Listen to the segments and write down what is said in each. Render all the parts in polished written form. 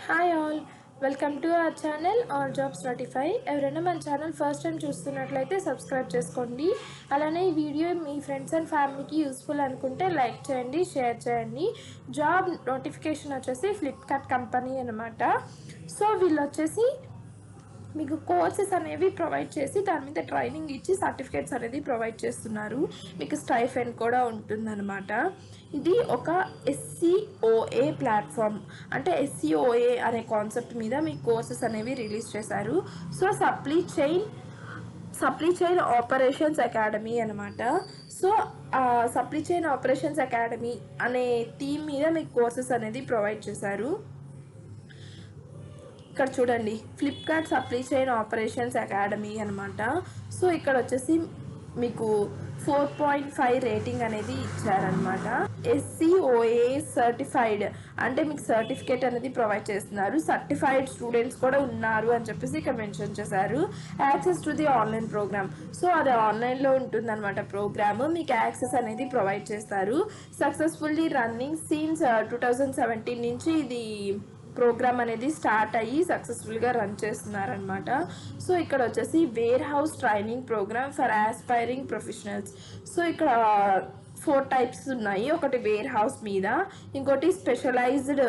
Hi all, welcome to our channel R jobs notify. ఎవరైనా మన channel first time చూస్తున్నట్లయితే subscribe చేసుకోండి. అలానే ఈ వీడియో మీ ఫ్రెండ్స్ అండ్ ఫ్యామిలీకి యూస్ఫుల్ అనుకుంటే లైక్ చేయండి, షేర్ చేయండి. జాబ్ నోటిఫికేషన్ వచ్చేసి ఫ్లిప్కార్ట్ కంపెనీ అనమాట. సో వీళ్ళు వచ్చేసి మీకు కోర్సెస్ అనేవి ప్రొవైడ్ చేసి దాని మీద ట్రైనింగ్ ఇచ్చి సర్టిఫికేట్స్ అనేది ప్రొవైడ్ చేస్తున్నారు. మీకు స్టైఫెండ్ కూడా ఉంటుందన్నమాట. ఇది ఒక SCOA ప్లాట్ఫామ్, అంటే SCOA అనే కాన్సెప్ట్ మీద మీకు కోర్సెస్ అనేవి రిలీజ్ చేశారు. So supply chain operations academy అనమాట. So supply chain operations academy అనే థీమ్ మీద మీకు కోర్సెస్ అనేది ప్రొవైడ్ చేశారు. ఇక్కడ చూడండి, Flipkart supply chain operations academy అనమాట. సో ఇక్కడ వచ్చేసి మీకు 4.5 రేటింగ్ అనేది ఇచ్చారనమాట. SCOA సర్టిఫైడ్ అంటే మీకు సర్టిఫికేట్ అనేది ప్రొవైడ్ చేస్తున్నారు. సర్టిఫైడ్ స్టూడెంట్స్ కూడా ఉన్నారు అని చెప్పేసి ఇక్కడ మెన్షన్ చేశారు. Access to the online programme, so అది ఆన్లైన్లో ఉంటుందన్నమాట. ప్రోగ్రామ్ మీకు యాక్సెస్ అనేది ప్రొవైడ్ చేస్తారు. సక్సెస్ఫుల్లీ రన్నింగ్ సిన్స్ 2017 నుంచి ఇది ప్రోగ్రామ్ అనేది స్టార్ట్ అయ్యి సక్సెస్ఫుల్గా రన్ చేస్తున్నారనమాట. సో ఇక్కడ వచ్చేసి warehouse training programme for aspiring professionals. So ఇక్కడ 4 టైప్స్ ఉన్నాయి. ఒకటి వేర్ హౌస్ మీద, ఇంకోటి స్పెషలైజ్డ్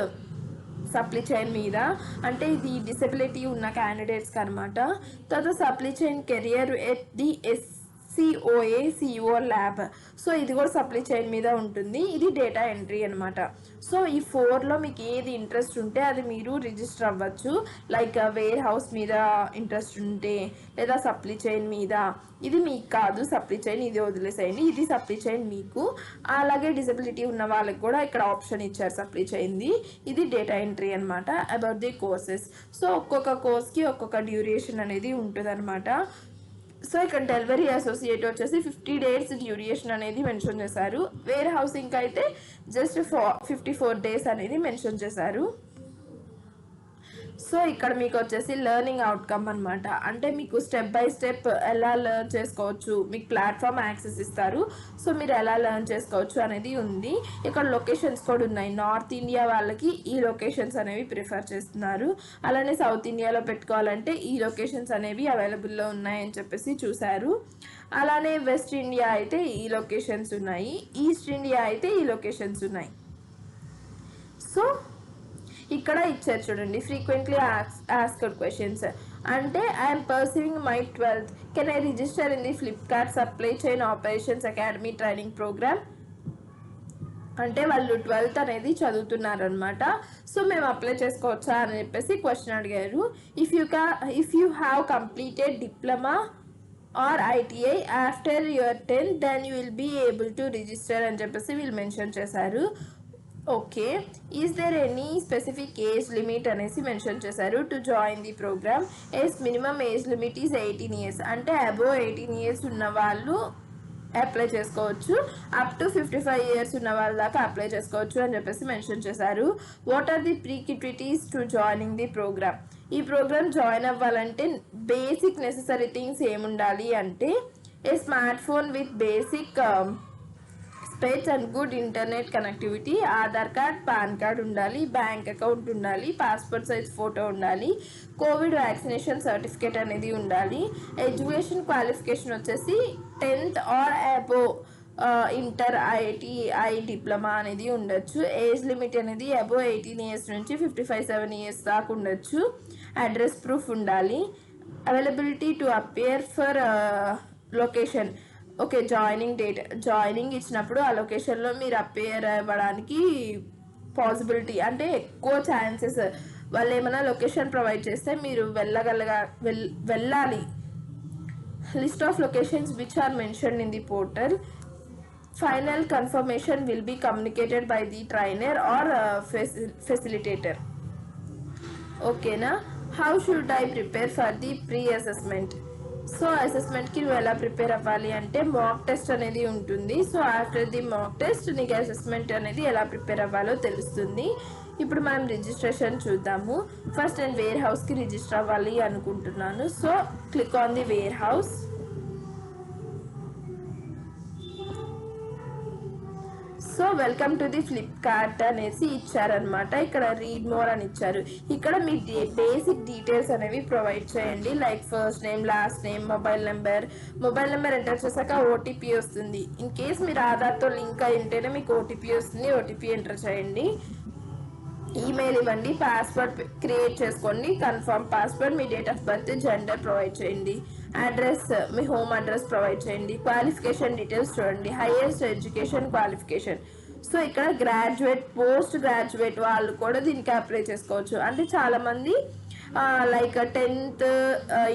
సప్లీ చైన్ మీద, అంటే ఇది డిసెబిలిటీ ఉన్న క్యాండిడేట్స్కి అనమాట. తర్వాత supply chain career at the SCOA CO lab. So ఇది కూడా సప్లీ చైన్ మీద ఉంటుంది. ఇది డేటా ఎంట్రీ అనమాట. సో ఈ 4లో మీకు ఏది ఇంట్రెస్ట్ ఉంటే అది మీరు రిజిస్టర్ అవ్వచ్చు. లైక్ వేర్ హౌస్ మీద ఇంట్రెస్ట్ ఉంటే, లేదా సప్లీ చైన్ మీద. ఇది మీకు కాదు సప్లీ చైన్, ఇది వదిలేసేయండి. ఇది సప్లీ చైన్ మీకు. అలాగే డిసెబిలిటీ ఉన్న వాళ్ళకి కూడా ఇక్కడ ఆప్షన్ ఇచ్చారు సప్లీ చైన్ది. ఇది డేటా ఎంట్రీ అనమాట. అబౌట్ ది కోర్సెస్, సో ఒక్కొక్క కోర్స్కి ఒక్కొక్క డ్యూరేషన్ అనేది ఉంటుంది అనమాట. సో ఇక్కడ డెలివరీ అసోసియేట్ వచ్చేసి 50 డేస్ డ్యూరేషన్ అనేది మెన్షన్ చేశారు. వేర్ హౌసింగ్ అయితే జస్ట్ 54 డేస్ అనేది మెన్షన్ చేశారు. సో ఇక్కడ మీకు వచ్చేసి లెర్నింగ్ అవుట్కమ్ అనమాట. అంటే మీకు స్టెప్ బై స్టెప్ ఎలా లెర్న్ చేసుకోవచ్చు, మీకు ప్లాట్ఫామ్ యాక్సెస్ ఇస్తారు. సో మీరు ఎలా లెర్న్ చేసుకోవచ్చు అనేది ఉంది. ఇక్కడ లొకేషన్స్ కూడా ఉన్నాయి. నార్త్ ఇండియా వాళ్ళకి ఈ లొకేషన్స్ అనేవి ప్రిఫర్ చేస్తున్నారు. అలానే సౌత్ ఇండియాలో పెట్టుకోవాలంటే ఈ లొకేషన్స్ అనేవి అవైలబుల్లో ఉన్నాయని చెప్పేసి చూశారు. అలానే వెస్ట్ ఇండియా అయితే ఈ లొకేషన్స్ ఉన్నాయి, ఈస్ట్ ఇండియా అయితే ఈ లొకేషన్స్ ఉన్నాయి. సో ఇక్కడ ఇచ్చారు చూడండి, ఫ్రీక్వెంట్లీ ఆస్క్డ్ క్వశ్చన్స్. అంటే I'm pursuing my 12th, can I register in the Flipkart supply chain operations academy training programme. అంటే వాళ్ళు 12th అనేది చదువుతున్నారనమాట. సో మేము అప్లై చేసుకోవచ్చా అని చెప్పేసి క్వశ్చన్ అడిగారు. If you have completed diploma or ITI after your 10th, then you will be able to register అని చెప్పేసి వీళ్ళు మెన్షన్ చేశారు. Okay, is there any specific age limit అనేసి మెన్షన్ చేశారు to join the programme. Minimum age limit is 18 years, అంటే above 18 years ఉన్న వాళ్ళు apply చేసుకోవచ్చు. అప్ టు 55 years ఉన్న వాళ్ళ దాకా అప్లై చేసుకోవచ్చు అని చెప్పేసి మెన్షన్ చేశారు. What are the prerequisites to joining the programme. ఈ ప్రోగ్రామ్ జాయిన్ అవ్వాలంటే బేసిక్ నెసెసరీ థింగ్స్ ఏముండాలి అంటే a smart phone with basic space and good internet connectivity, Aadhaar card, PAN card ఉండాలి, బ్యాంక్ అకౌంట్ ఉండాలి, పాస్పోర్ట్ సైజ్ ఫోటో ఉండాలి, covid vaccination certificate అనేది ఉండాలి. Education qualification వచ్చేసి 10th or above, inter, ITI diploma అనేది ఉండొచ్చు. ఏజ్ లిమిట్ అనేది above 18 years నుంచి 55-7 years దాకా ఉండొచ్చు. అడ్రస్ ప్రూఫ్ ఉండాలి. Availability to appear for location. Okay, joining date, joining ఇచ్చినప్పుడు ఆ లొకేషన్లో మీరు అపియర్ అవ్వడానికి పాసిబిలిటీ, అంటే ఎక్కువ ఛాన్సెస్. వాళ్ళు ఏమైనా లొకేషన్ ప్రొవైడ్ చేస్తే మీరు వెళ్ళాలి. List of locations which are mentioned in the portal. Final confirmation will be communicated by the trainer or facilitator. ఓకేనా. How should I prepare for the pre assessment. So అసెస్మెంట్కి నువ్వు ఎలా prepare అవ్వాలి అంటే mock test అనేది ఉంటుంది. So after the mock test నీకు assessment అనేది ఎలా ప్రిపేర్ అవ్వాలో తెలుస్తుంది. ఇప్పుడు మనం రిజిస్ట్రేషన్ చూద్దాము. ఫస్ట్ నేను వేర్ హౌస్కి రిజిస్టర్ అవ్వాలి అనుకుంటున్నాను. So click on the where house. So welcome to the Flipkart అనేసి ఇచ్చారనమాట. ఇక్కడ రీడ్ మోర్ అని ఇచ్చారు. ఇక్కడ మీ బేసిక్ డీటెయిల్స్ అనేవి ప్రొవైడ్ చేయండి. Like first name, last name, mobile number enter చేశాక ఓటీపీ వస్తుంది. ఇన్ కేస్ మీరు ఆధార్తో లింక్ అయి ఉంటేనే మీకు ఓటీపీ వస్తుంది. ఓటీపీ ఎంటర్ చేయండి. ఈమెయిల్ ఇవ్వండి. పాస్వర్డ్ క్రియేట్ చేసుకోండి. Confirm password. Me date of birth, gender provide చేయండి. అడ్రస్, మీ హోమ్ అడ్రస్ ప్రొవైడ్ చేయండి. క్వాలిఫికేషన్ డీటెయిల్స్ చూడండి. Highest education qualification. సో ఇక్కడ గ్రాడ్యుయేట్, పోస్ట్ గ్రాడ్యుయేట్ వాళ్ళు కూడా దీనికి అప్లై చేసుకోవచ్చు. అంటే చాలామంది లైక్ 10th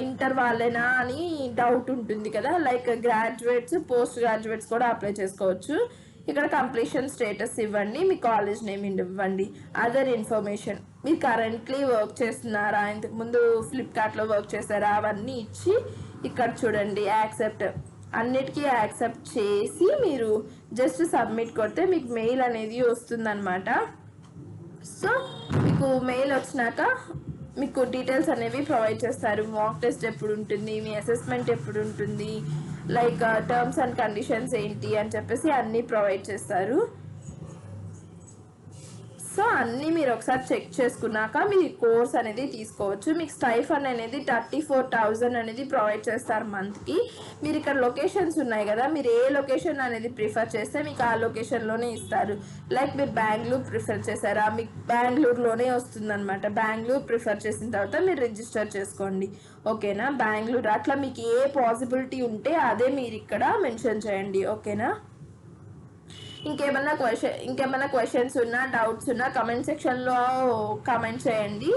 ఇంటర్ వాళ్ళేనా అని డౌట్ ఉంటుంది కదా. లైక్ గ్రాడ్యుయేట్స్, పోస్ట్ గ్రాడ్యుయేట్స్ కూడా అప్లై చేసుకోవచ్చు. ఇక్కడ కంప్లీషన్ స్టేటస్ ఇవ్వండి. మీ కాలేజ్ నేమ్ ఇవ్వండి. అదర్ ఇన్ఫర్మేషన్, మీరు కరెంట్లీ వర్క్ చేస్తున్నారా, ఇంతకుముందు ఫ్లిప్కార్ట్లో వర్క్ చేస్తారా, అవన్నీ ఇచ్చి ఇక్కడ చూడండి యాక్సెప్ట్, అన్నిటికీ యాక్సెప్ట్ చేసి మీరు జస్ట్ సబ్మిట్ కొడితే మీకు మెయిల్ అనేది వస్తుందన్నమాట. సో మీకు మెయిల్ వచ్చినాక మీకు డీటెయిల్స్ అనేవి ప్రొవైడ్ చేస్తారు. మాక్ టెస్ట్ ఎప్పుడు ఉంటుంది, మీ అసెస్మెంట్ ఎప్పుడు ఉంటుంది, లైక్ టర్మ్స్ అండ్ కండిషన్స్ ఏంటి అని చెప్పేసి అన్నీ ప్రొవైడ్ చేస్తారు. సో అన్నీ మీరు ఒకసారి చెక్ చేసుకున్నాక మీ కోర్స్ అనేది తీసుకోవచ్చు. మీకు స్టైఫండ్ అనేది 34,000 అనేది ప్రొవైడ్ చేస్తారు మంత్కి. మీరు ఇక్కడ లొకేషన్స్ ఉన్నాయి కదా, మీరు ఏ లొకేషన్ అనేది ప్రిఫర్ చేస్తే మీకు ఆ లొకేషన్లోనే ఇస్తారు. లైక్ మీరు బెంగళూరు ప్రిఫర్ చేశారా, మీకు బెంగళూరులోనే వస్తుందన్నమాట. బెంగళూరు ప్రిఫర్ చేసిన తర్వాత మీరు రిజిస్టర్ చేసుకోండి. ఓకేనా, బెంగళూరు అట్లా మీకు ఏ పాసిబిలిటీ ఉంటే అదే మీరు ఇక్కడ మెన్షన్ చేయండి. ఓకేనా. ఇంకేమైనా క్వశ్చన్స్ ఉన్నా, డౌట్స్ ఉన్నా కమెంట్ సెక్షన్లో కమెంట్ చేయండి.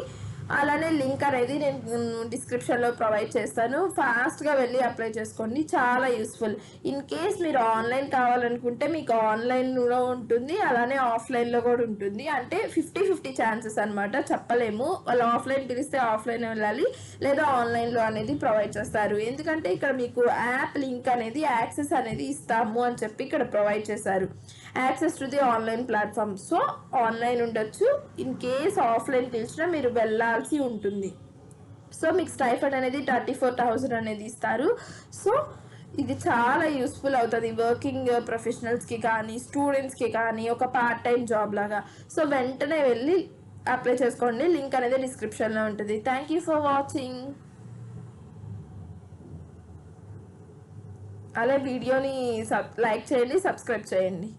అలానే లింక్ అనేది నేను డిస్క్రిప్షన్లో ప్రొవైడ్ చేస్తాను. ఫాస్ట్గా వెళ్ళి అప్లై చేసుకోండి, చాలా యూస్ఫుల్. ఇన్ కేస్ మీరు ఆన్లైన్ కావాలనుకుంటే మీకు ఆన్లైన్లో ఉంటుంది, అలానే ఆఫ్లైన్లో కూడా ఉంటుంది. అంటే 50-50 ఛాన్సెస్ అనమాట, చెప్పలేము. వాళ్ళు ఆఫ్లైన్ పిలిస్తే ఆఫ్లైన్ వెళ్ళాలి, లేదా ఆన్లైన్లో అనేది ప్రొవైడ్ చేస్తారు. ఎందుకంటే ఇక్కడ మీకు యాప్ లింక్ అనేది, యాక్సెస్ అనేది ఇస్తాము అని చెప్పి ఇక్కడ ప్రొవైడ్ చేశారు. Access to the online platform. So online ఉండొచ్చు, ఇన్ కేస్ ఆఫ్లైన్ పిలిచినా మీరు వెళ్ళాల్సి ఉంటుంది. సో మీకు స్టైఫండ్ అనేది 34,000 అనేది ఇస్తారు. సో ఇది చాలా యూస్ఫుల్ అవుతుంది వర్కింగ్ ప్రొఫెషనల్స్కి కానీ, స్టూడెంట్స్కి కానీ, ఒక పార్ట్ టైం జాబ్ లాగా. సో వెంటనే వెళ్ళి అప్లై చేసుకోండి. లింక్ అనేది డిస్క్రిప్షన్లో ఉంటుంది. Thank you for watching. అలా వీడియోని లైక్ చేయండి, సబ్స్క్రైబ్ చేయండి.